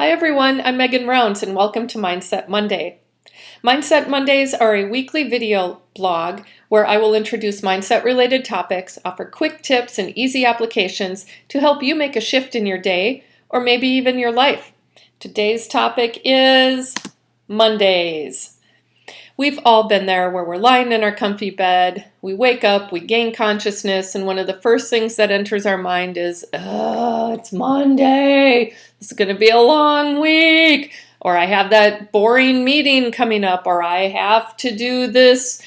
Hi everyone, I'm Megan Rounds and welcome to Mindset Monday. Mindset Mondays are a weekly video blog where I will introduce mindset-related topics, offer quick tips and easy applications to help you make a shift in your day or maybe even your life. Today's topic is Mondays. We've all been there where we're lying in our comfy bed, we wake up, we gain consciousness, and one of the first things that enters our mind is, it's Monday, this is going to be a long week, or I have that boring meeting coming up, or I have to do this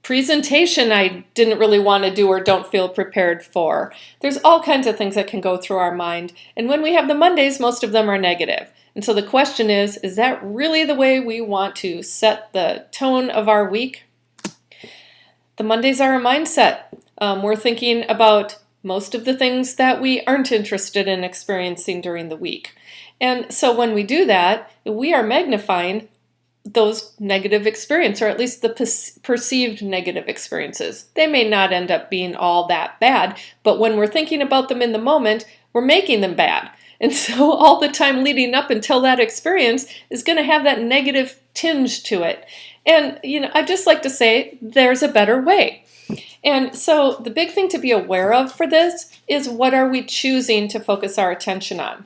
presentation I didn't really want to do or don't feel prepared for. There's all kinds of things that can go through our mind, and when we have the Mondays, most of them are negative. And so the question is that really the way we want to set the tone of our week? The Mondays are a mindset. We're thinking about most of the things that we aren't interested in experiencing during the week. And so when we do that, we are magnifying those negative experiences, or at least the perceived negative experiences. They may not end up being all that bad, but when we're thinking about them in the moment, we're making them bad. And so all the time leading up until that experience is going to have that negative tinge to it. And, I just like to say there's a better way. And so the big thing to be aware of for this is, what are we choosing to focus our attention on?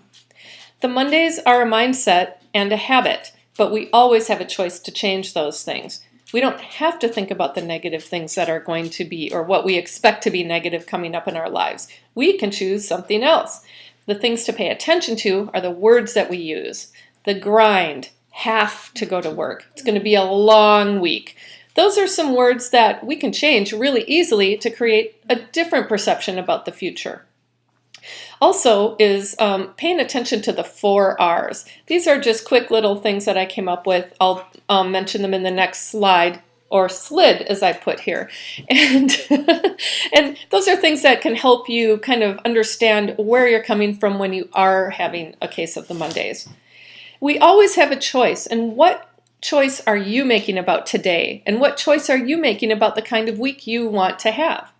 The Mondays are a mindset and a habit, but we always have a choice to change those things. We don't have to think about the negative things that are going to be, or what we expect to be negative coming up in our lives. We can choose something else. The things to pay attention to are the words that we use. The grind, have to go to work. It's going to be a long week. Those are some words that we can change really easily to create a different perception about the future. Also is paying attention to the 4 R's. These are just quick little things that I came up with. I'll mention them in the next slide, or slid as I put here. And, and those are things that can help you kind of understand where you're coming from when you are having a case of the Mondays. We always have a choice, and what choice are you making about today? And what choice are you making about the kind of week you want to have?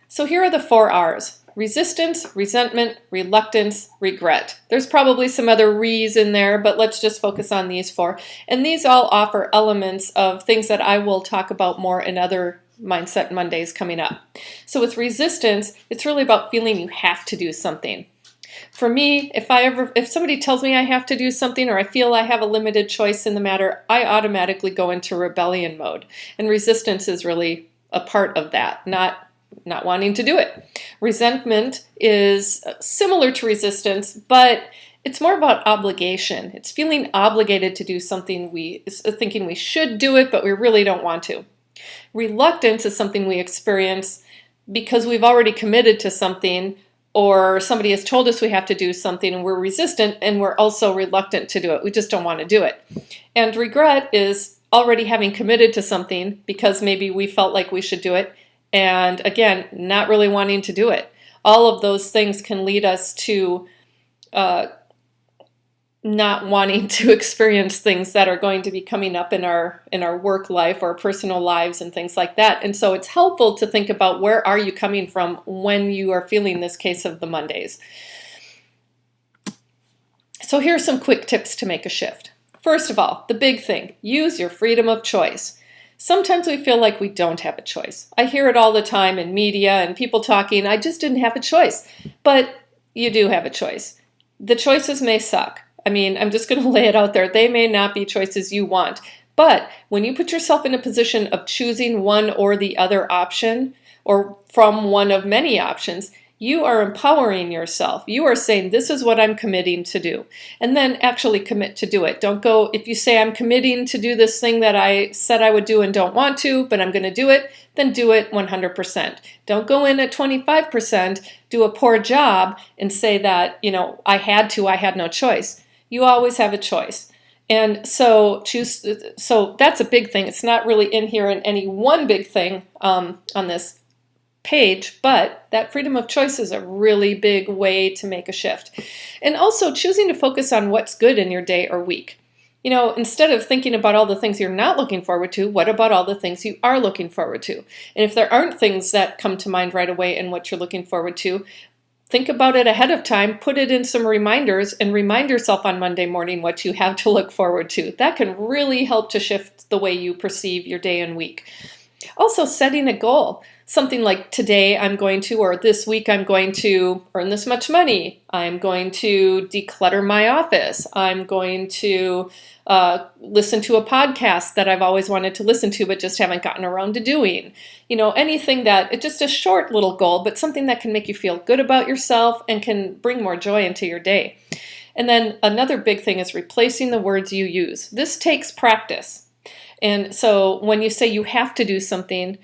So here are the 4 R's. Resistance, resentment, reluctance, regret. There's probably some other re's in there, but let's just focus on these 4. And these all offer elements of things that I will talk about more in other Mindset Mondays coming up. So with resistance, it's really about feeling you have to do something. For me, if somebody tells me I have to do something, or I feel I have a limited choice in the matter, I automatically go into rebellion mode. And resistance is really a part of that, not wanting to do it. Resentment is similar to resistance, but it's more about obligation. It's feeling obligated to do something, thinking we should do it, but we really don't want to. Reluctance is something we experience because we've already committed to something, or somebody has told us we have to do something and we're resistant, and we're also reluctant to do it. We just don't want to do it. And regret is already having committed to something because maybe we felt like we should do it, and again, not really wanting to do it. All of those things can lead us to not wanting to experience things that are going to be coming up in our work life or personal lives and things like that. And so it's helpful to think about, where are you coming from when you are feeling this case of the Mondays. So here are some quick tips to make a shift. First of all, the big thing, use your freedom of choice. Sometimes we feel like we don't have a choice. I hear it all the time in media and people talking, I just didn't have a choice. But you do have a choice. The choices may suck. I mean, I'm just going to lay it out there. They may not be choices you want. But when you put yourself in a position of choosing one or the other option, or from one of many options, you are empowering yourself. You are saying, this is what I'm committing to do. And then actually commit to do it. Don't go, if you say, I'm committing to do this thing that I said I would do and don't want to, but I'm going to do it, then do it 100%. Don't go in at 25%, do a poor job, and say that, I had no choice. You always have a choice. And so that's a big thing. It's not really in here in any one big thing on this page, but that freedom of choice is a really big way to make a shift. And also choosing to focus on what's good in your day or week. Instead of thinking about all the things you're not looking forward to, what about all the things you are looking forward to? And if there aren't things that come to mind right away in what you're looking forward to, think about it ahead of time, put it in some reminders, and remind yourself on Monday morning what you have to look forward to. That can really help to shift the way you perceive your day and week. Also, setting a goal. Something like today I'm going to, or this week I'm going to earn this much money. I'm going to declutter my office. I'm going to listen to a podcast that I've always wanted to listen to but just haven't gotten around to doing. Anything that, it's just a short little goal, but something that can make you feel good about yourself and can bring more joy into your day. And then another big thing is replacing the words you use. This takes practice. And so when you say you have to do something,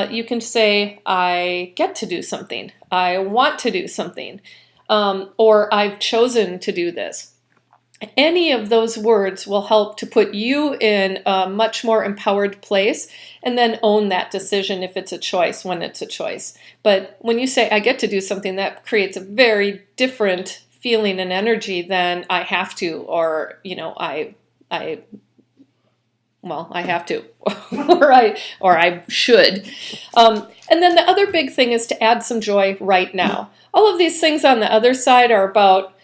you can say, I get to do something, I want to do something, or I've chosen to do this. Any of those words will help to put you in a much more empowered place, and then own that decision if it's a choice, when it's a choice. But when you say, I get to do something, that creates a very different feeling and energy than I have to, or, I have to, or I should. And then the other big thing is to add some joy right now. All of these things on the other side are about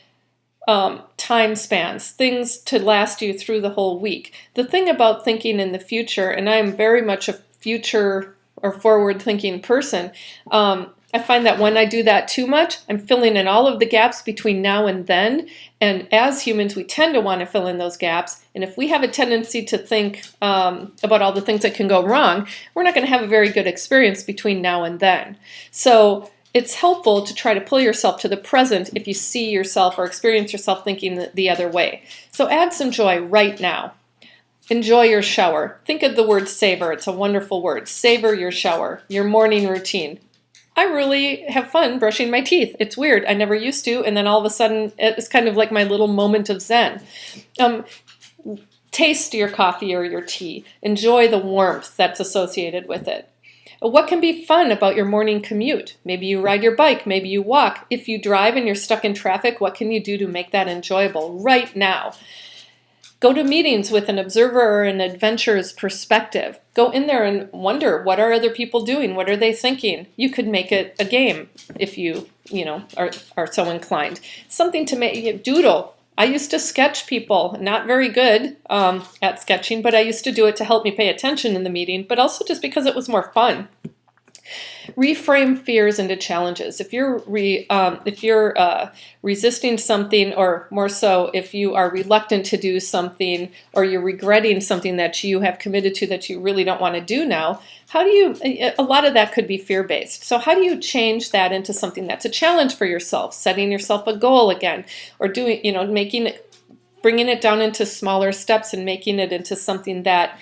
time spans, things to last you through the whole week. The thing about thinking in the future, and I am very much a future or forward-thinking person, I find that when I do that too much, I'm filling in all of the gaps between now and then. And as humans, we tend to want to fill in those gaps. And if we have a tendency to think about all the things that can go wrong, we're not going to have a very good experience between now and then. So it's helpful to try to pull yourself to the present if you see yourself or experience yourself thinking the other way. So add some joy right now. Enjoy your shower. Think of the word savor. It's a wonderful word. Savor your shower, your morning routine. I really have fun brushing my teeth. It's weird. I never used to, and then all of a sudden it's kind of like my little moment of zen. Taste your coffee or your tea. Enjoy the warmth that's associated with it. What can be fun about your morning commute? Maybe you ride your bike, maybe you walk. If you drive and you're stuck in traffic, what can you do to make that enjoyable right now? Go to meetings with an observer or an adventurer's perspective. Go in there and wonder, what are other people doing? What are they thinking? You could make it a game if you are so inclined. Something to make, doodle. I used to sketch people, not very good at sketching, but I used to do it to help me pay attention in the meeting, but also just because it was more fun. Reframe fears into challenges. If you're resisting something, or more so, if you are reluctant to do something, or you're regretting something that you have committed to that you really don't want to do now, a lot of that could be fear-based. So how do you change that into something that's a challenge for yourself, setting yourself a goal again, or bringing it down into smaller steps and making it into something that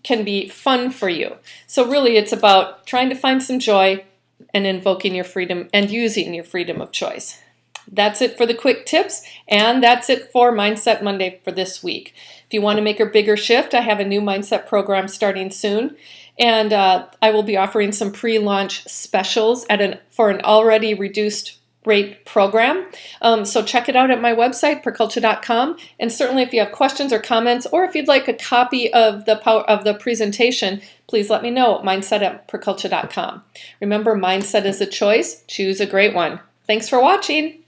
can be fun for you. So really it's about trying to find some joy and invoking your freedom and using your freedom of choice. That's it for the quick tips, and that's it for Mindset Monday for this week. If you want to make a bigger shift, I have a new mindset program starting soon, and I will be offering some pre-launch specials for an already reduced rate program. So check it out at my website, perculture.com. And certainly if you have questions or comments, or if you'd like a copy of the presentation, please let me know at mindset@perculture.com. Remember, mindset is a choice. Choose a great one. Thanks for watching.